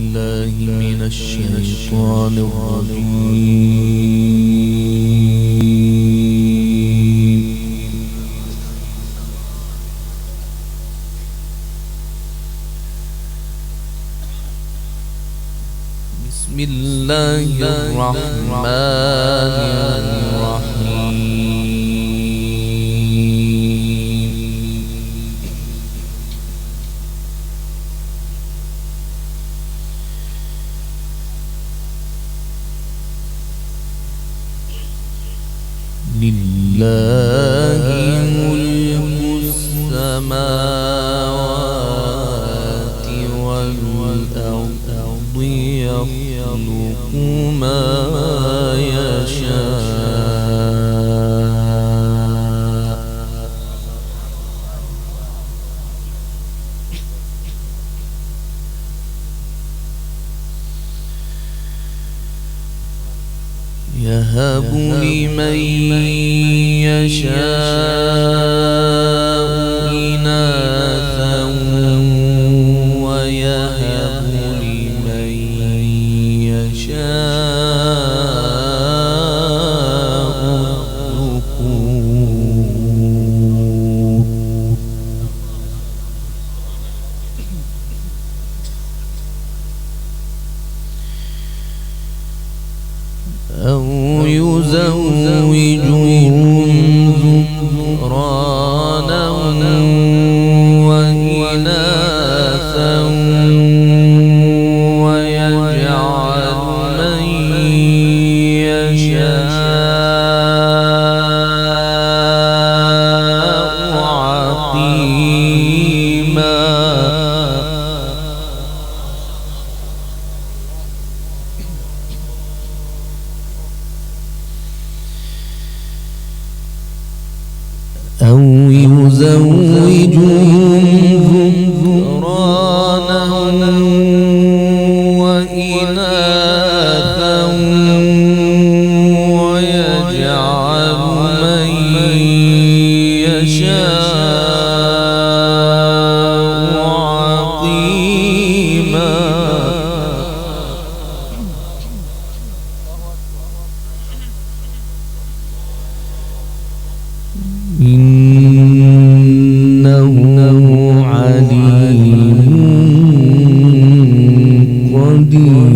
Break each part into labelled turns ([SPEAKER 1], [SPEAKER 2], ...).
[SPEAKER 1] بالله من الشيطان الرجيم. بسم الله الرحمن الرحيم. لله ملك السماوات والأرض يخلق ما يشاء يهب لمن يشاء إناثا ويهب لمن يشاء الذكور. أو يزوجهم ذكرانا وإناثا ويجعل من يشاء عقيما. أو يزوجهم ذكرانا وإناثا ويجعل من يشاء عقيما. إنه عليم قدير.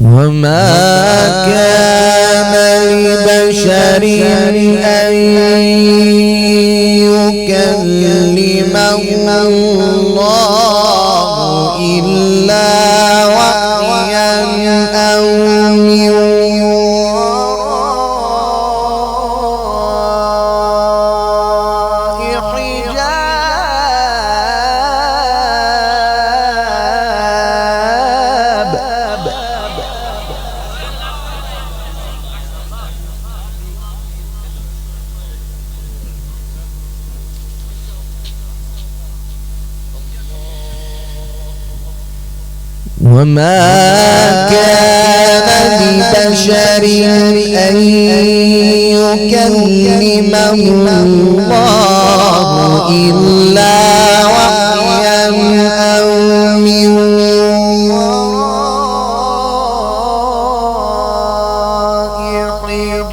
[SPEAKER 1] وما كان لبشر أن يكلمه الله إلا وحيا أو من وراء حجاب. وما كان لبشر أن يكلمه الله إلا وحيا أو من وراء حجاب.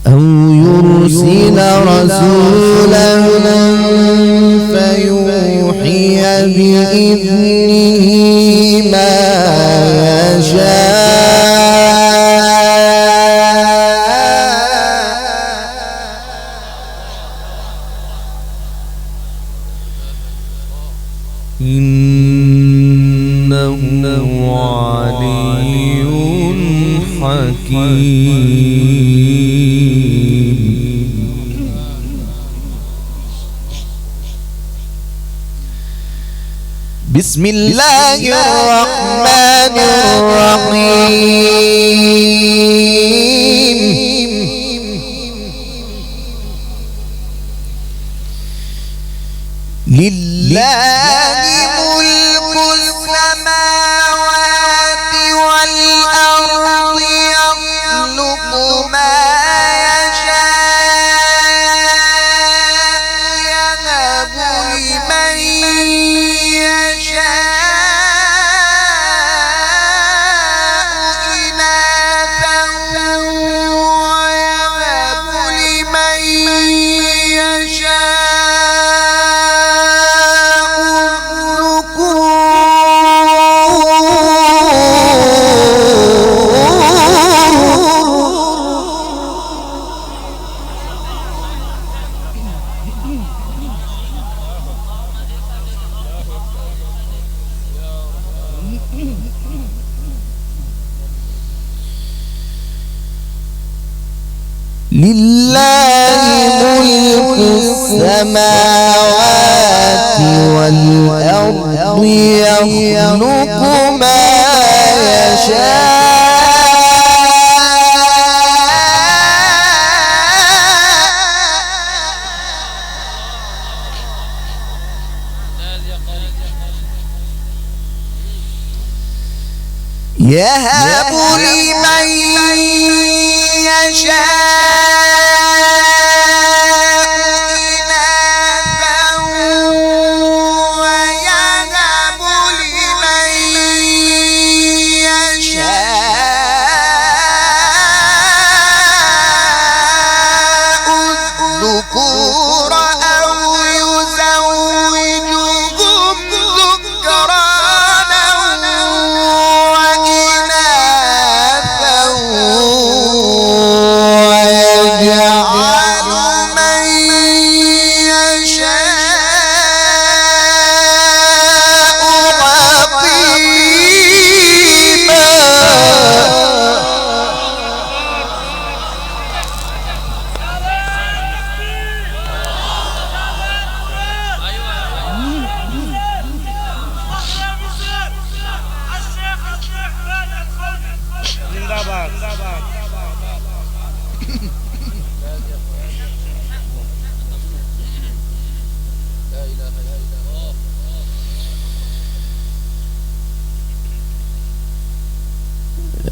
[SPEAKER 1] أو يرسل رسولا فيوحي بإذنه ما يشاء. إنه علي حكيم. بسم الله الرحمن الرحيم. لله ملك السماوات والأرض يخلق ما لله ملك السماوات والأرض يخلق ما يشاء يهب لمن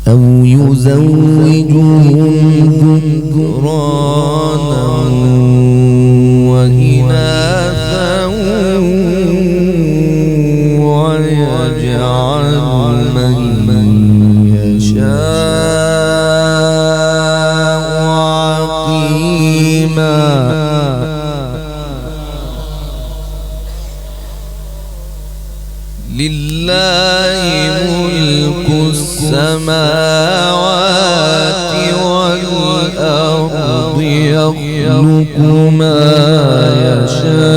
[SPEAKER 1] أو يزوجهم ذكرانا وإناثا ويجعل من يشاء عقيما لله ملك السماوات والأرض يخلق ما يشاء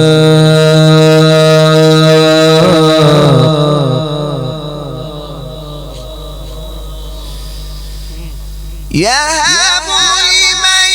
[SPEAKER 1] يهب لمن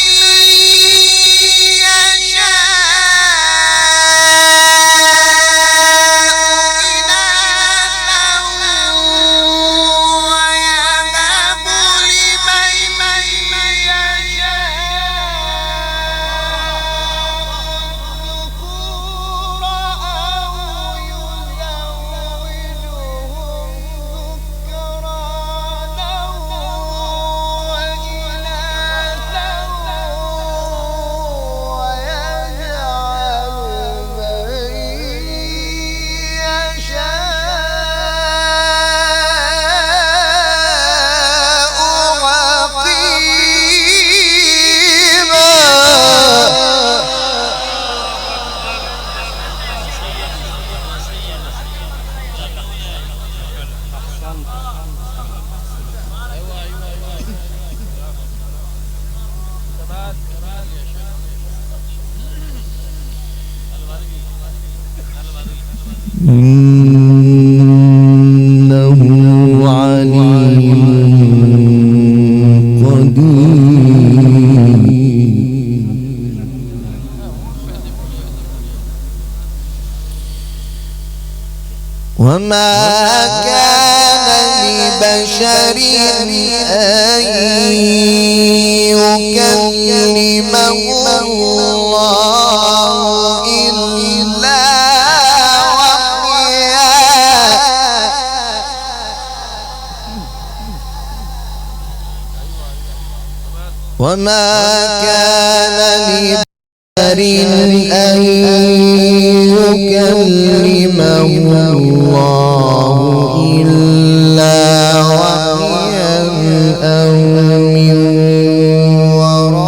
[SPEAKER 1] إنه عليم قدير وما كان لبشر أن يكلمه الله إلا وما كان لبشر أن يكلمه الله إلا وحيا أو من وراء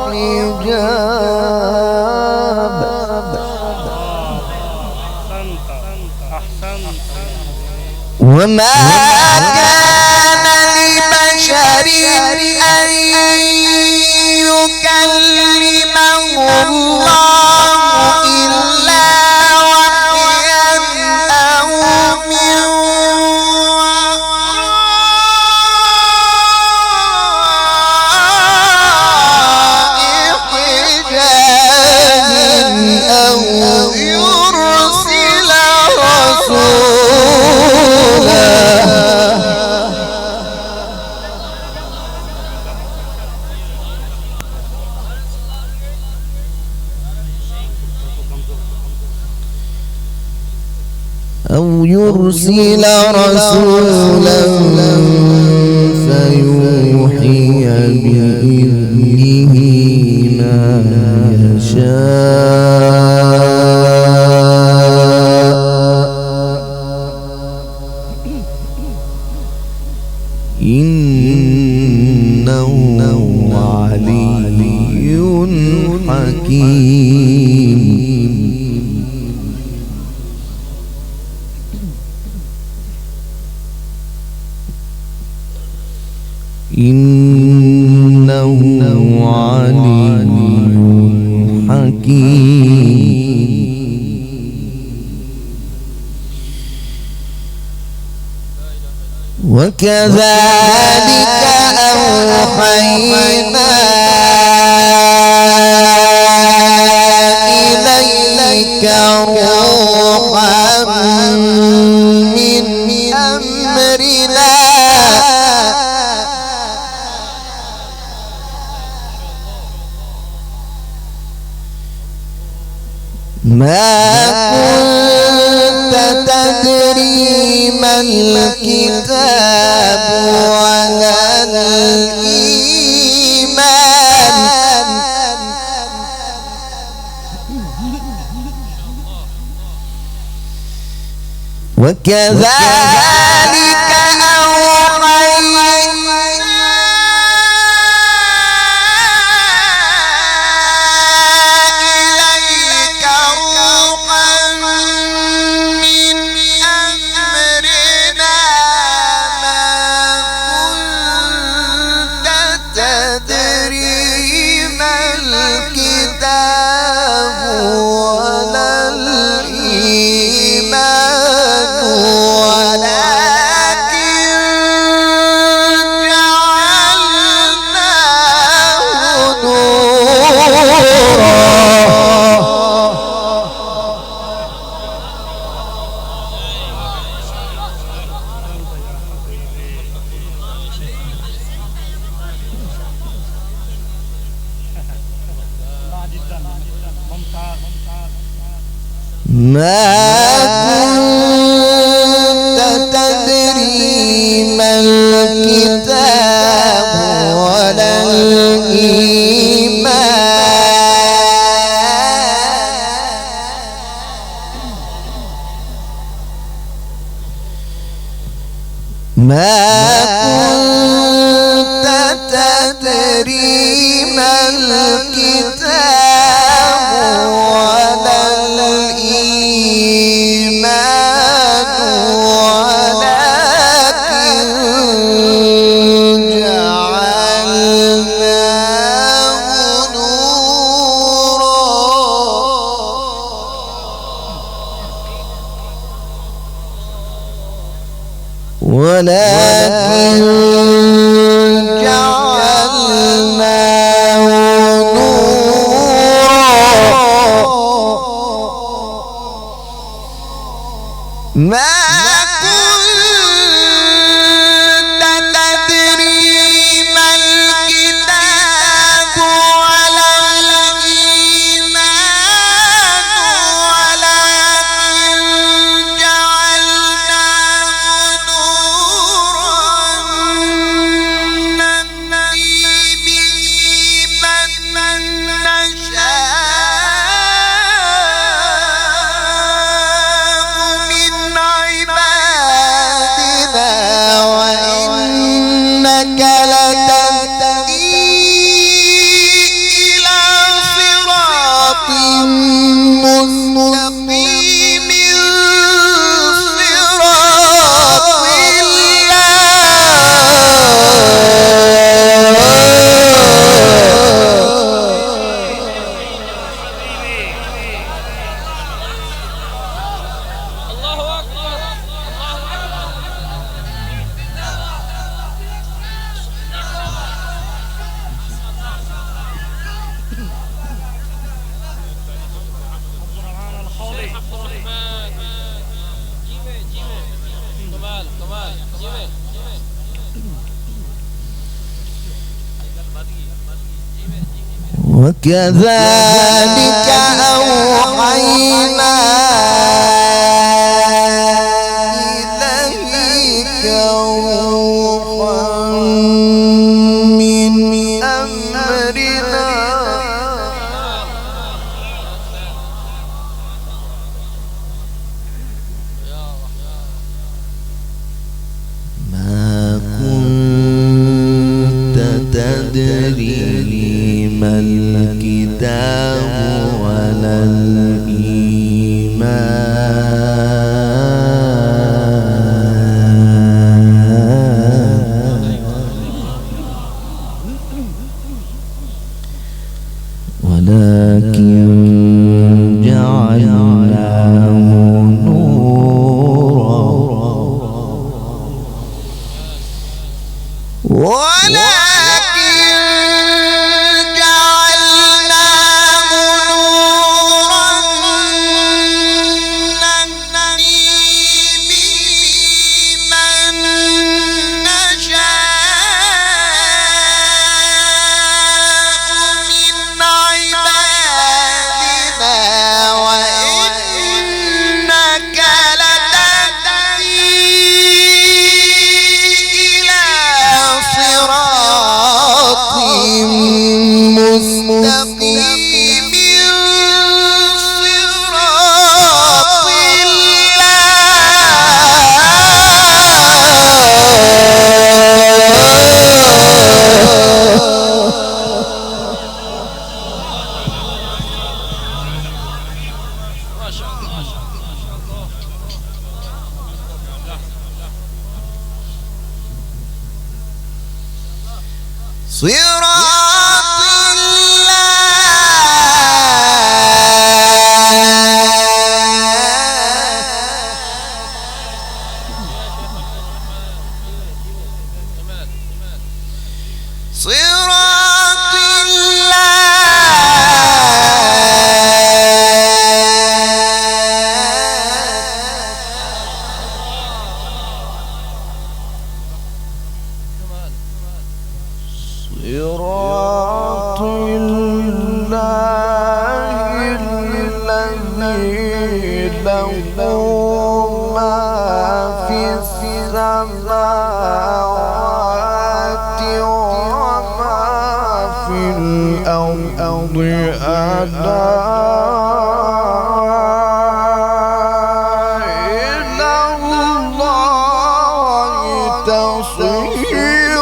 [SPEAKER 1] حجاب. وما كان لبشر أن يكلمه الله إلا وحيا أو من وراء حجاب أو يرسل رسولا. أو يرسل رسولا فيوحي بإذنه ما يشاء إنه علي حكيم. إنه علي حكيم. وكذلك أوحينا إليك روحا من أمرنا ما كنت تدري ما الكتاب ولا الإيمان وكذلك أوحينا إليك روحا من أمرنا ما كنت تدري ما الكتاب ولا الإيمان ولكن جعلناه نورا. ما كنت تدري ما الكتاب ولا الإيمان ما كنت تدري ما الكتاب ولا الإيمان ولكن جعلناه نورا. ولكن جعلناه نورا. ما كنت تدري ما الكتاب ولا الإيمان ولكن جعلناه نورا. وكذلك أوحينا إليك روحا من أمرنا ما كنت تدري ما الكتاب ولا الإيمان ولكن جعلناه نورا صراط صراط الله الذي له ما في السماوات وما في الأرض ألا إلى الله تصير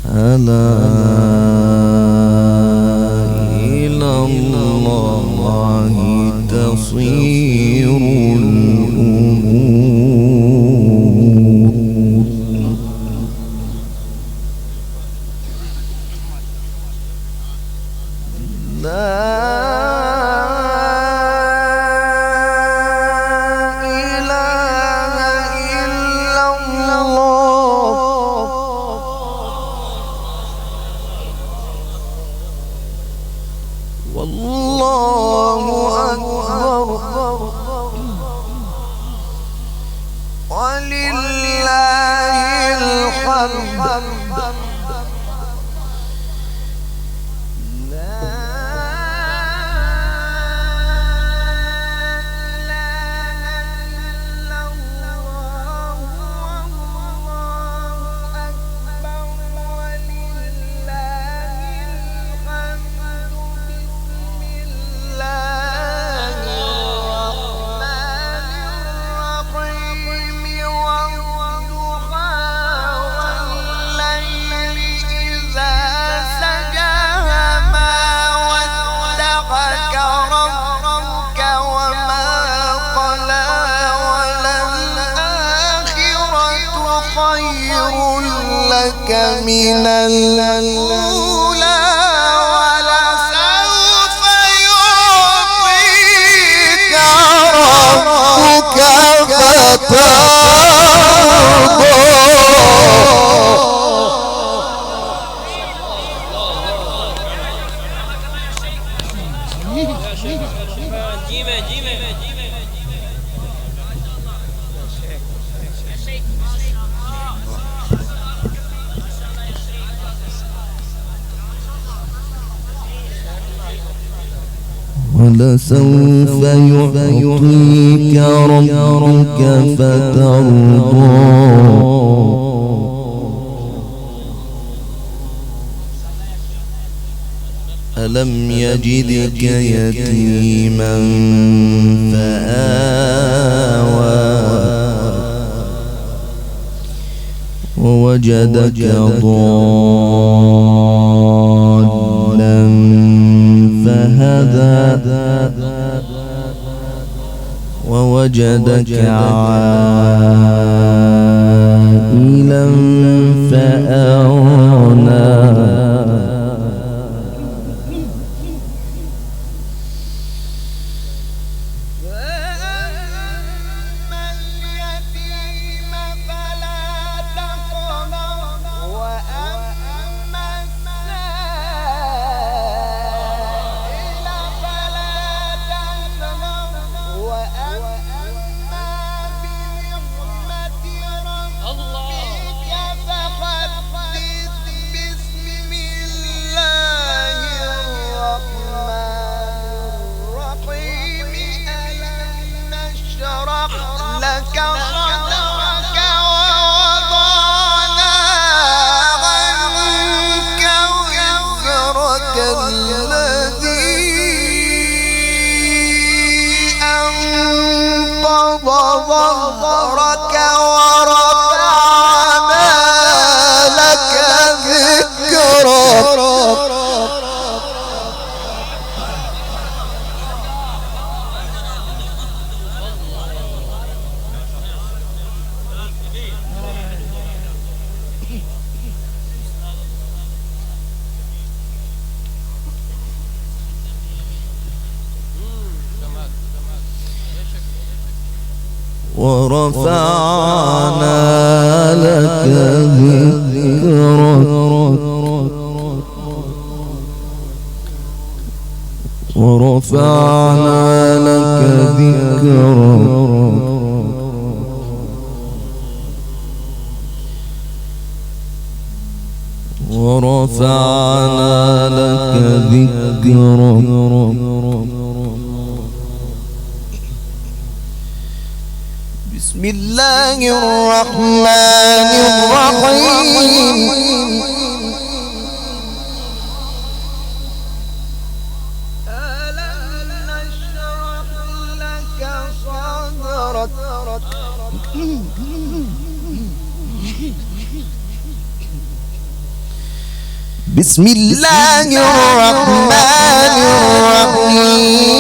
[SPEAKER 1] ألا إلى الله تصير الأمور لا إله إلا الله والله أكبر ولله الحمد من الأولى ولسوف يعطيك ربك ولسوف يعطيك ربك فترضى ألم يجدك يتيما فآوى ووجدك ضالا فهدى ووجدك عائلا فأغنى ظهرك ورفعنا لك ذكرك ورفعنا لك ذكرك ورفعنا لك ذكرك ورفعنا لك ذكرك بسم الله الرحمن الرحيم ألم نشرح لك صدرك بسم الله الرحمن الرحيم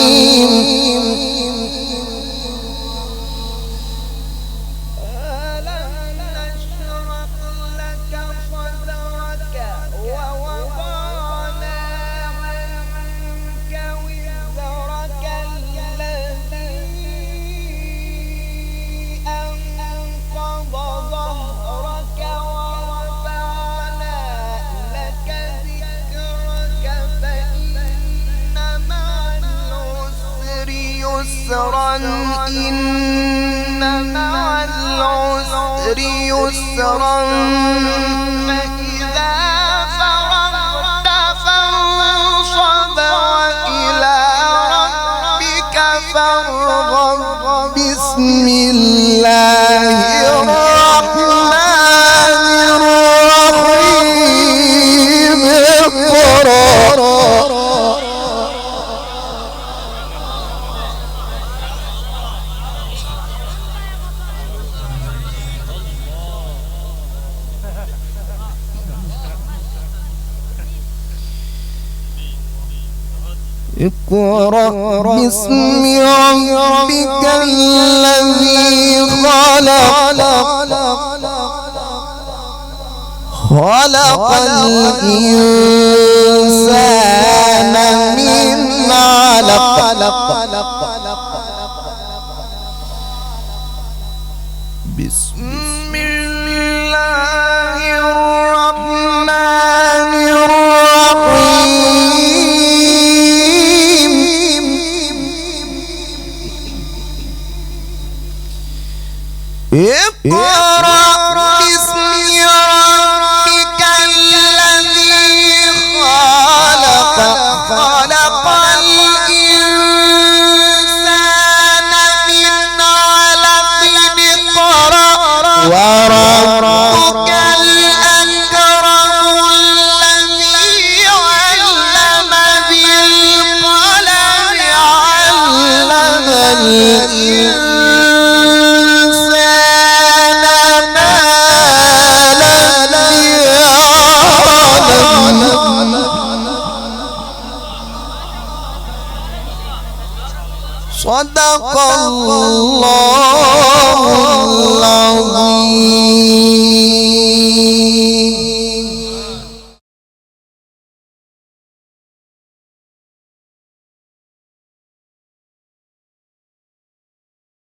[SPEAKER 1] إن مع العسر يسرا فإذا فرغت فانصب وإلى ربك فارغب بسم الله الرحمن الرحيم اقرأ اقرأ باسم ربك الذي خلق خلق الإنسان من علق بسم الله الرحمن الرحيم اقرأ باسم ربك الذي خلق خلق الإنسان من علق اقرأ وربك الأكرم الذي علم بالقلم علم الإنسان ما لم يعلم صدق الله العظيم.